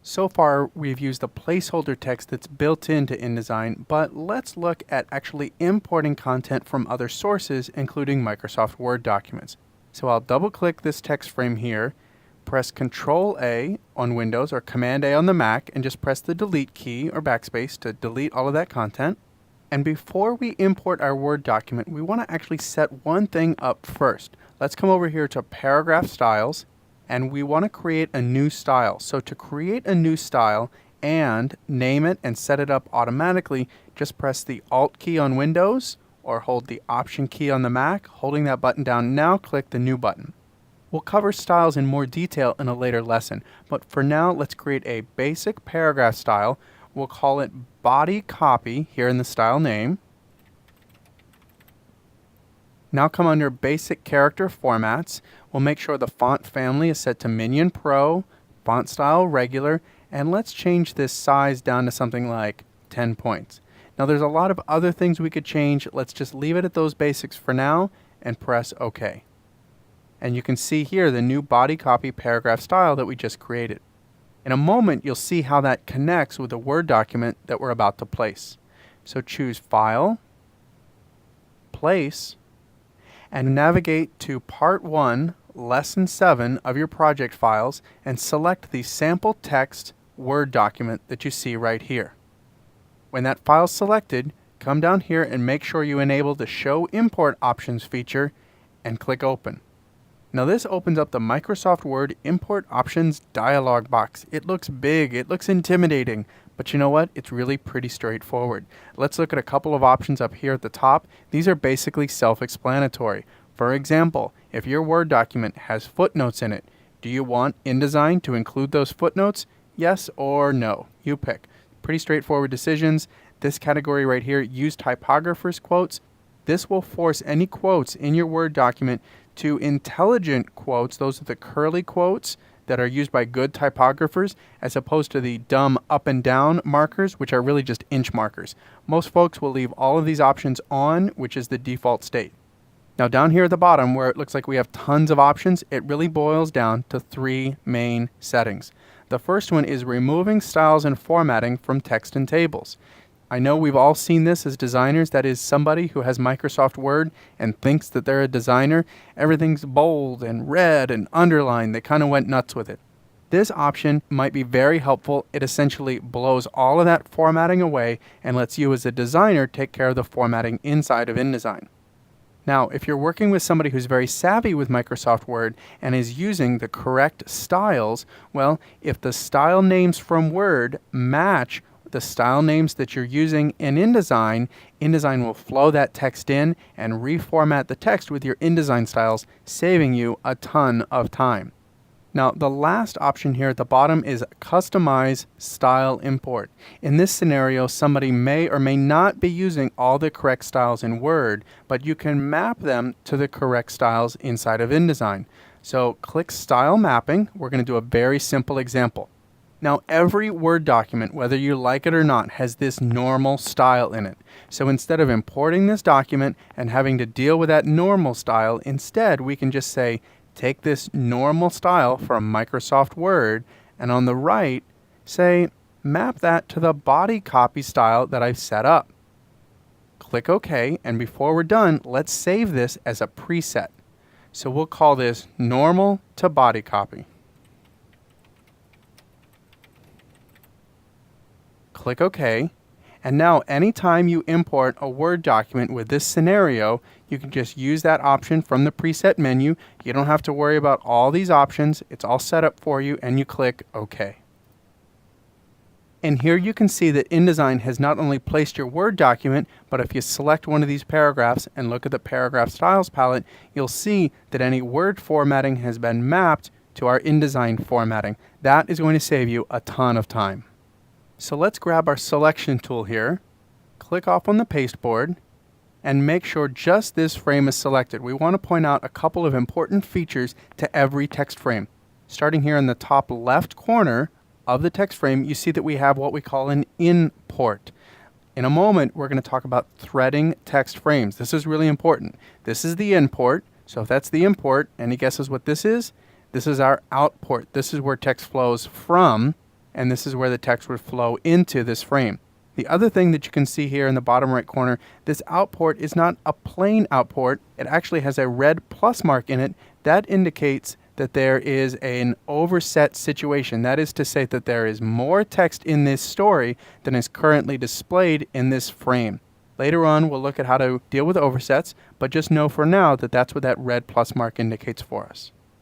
So far, we've used the placeholder text that's built into InDesign, but let's look at actually importing content from other sources, including Microsoft Word documents. So I'll double-click this text frame here, press Control-A on Windows or Command-A on the Mac, and just press the Delete key or backspace to delete all of that content. And before we import our Word document, we want to actually set one thing up first. Let's come over here to Paragraph Styles, and we want to create a new style. So to create a new style and name it and set it up automatically, just press the Alt key on Windows or hold the Option key on the Mac. Holding that button down now, click the New button. We'll cover styles in more detail in a later lesson, but for now, let's create a basic paragraph style. We'll call it Body Copy here in the style name. Now come under Basic Character Formats. We'll make sure the font family is set to Minion Pro, font style regular, and let's change this size down to something like 10 points. Now there's a lot of other things we could change. Let's just leave it at those basics for now and press OK. And you can see here the new body copy paragraph style that we just created. In a moment, you'll see how that connects with the Word document that we're about to place. So choose File, Place, and navigate to Part 1, Lesson 7 of your project files and select the sample text Word document that you see right here. When that file's selected, come down here and make sure you enable the Show Import Options feature and click Open. Now this opens up the Microsoft Word Import Options dialog box. It looks big, it looks intimidating, but you know what? It's really pretty straightforward. Let's look at a couple of options up here at the top. These are basically self-explanatory. For example, if your Word document has footnotes in it, do you want InDesign to include those footnotes? Yes or no? You pick. Pretty straightforward decisions. This category right here, use typographers quotes. This will force any quotes in your Word document to intelligent quotes. Those are the curly quotes that are used by good typographers, as opposed to the dumb up and down markers, which are really just inch markers. Most folks will leave all of these options on, which is the default state. Now down here at the bottom, where it looks like we have tons of options, it really boils down to three main settings. The first one is removing styles and formatting from text and tables. I know we've all seen this as designers. That is, somebody who has Microsoft Word and thinks that they're a designer. Everything's bold and red and underlined. They kind of went nuts with it. This option might be very helpful. It essentially blows all of that formatting away and lets you as a designer take care of the formatting inside of InDesign. Now, if you're working with somebody who's very savvy with Microsoft Word and is using the correct styles, well, if the style names from Word match the style names that you're using in InDesign, InDesign will flow that text in and reformat the text with your InDesign styles, saving you a ton of time. Now, the last option here at the bottom is Customize Style Import. In this scenario, somebody may or may not be using all the correct styles in Word, but you can map them to the correct styles inside of InDesign. So click Style Mapping. We're going to do a very simple example. Now, every Word document, whether you like it or not, has this normal style in it. So instead of importing this document and having to deal with that normal style, instead we can just say, take this normal style from Microsoft Word, and on the right, say, map that to the body copy style that I've set up. Click OK, and before we're done, let's save this as a preset. So we'll call this Normal to Body Copy. Click OK, and now anytime you import a Word document with this scenario, you can just use that option from the preset menu. You don't have to worry about all these options. It's all set up for you, and you click OK. And here you can see that InDesign has not only placed your Word document, but if you select one of these paragraphs and look at the Paragraph Styles palette, you'll see that any Word formatting has been mapped to our InDesign formatting. That is going to save you a ton of time. So let's grab our selection tool here, click off on the pasteboard, and make sure just this frame is selected. We want to point out a couple of important features to every text frame. Starting here in the top left corner of the text frame, you see that we have what we call an import. In a moment, we're going to talk about threading text frames. This is really important. This is the import. So if that's the import, any guesses what this is? This is our output. This is where text flows from and this is where the text would flow into this frame. The other thing that you can see here in the bottom right corner, this outport is not a plain outport. It actually has a red plus mark in it. That indicates that there is an overset situation. That is to say that there is more text in this story than is currently displayed in this frame. Later on, we'll look at how to deal with oversets, but just know for now that that's what that red plus mark indicates for us.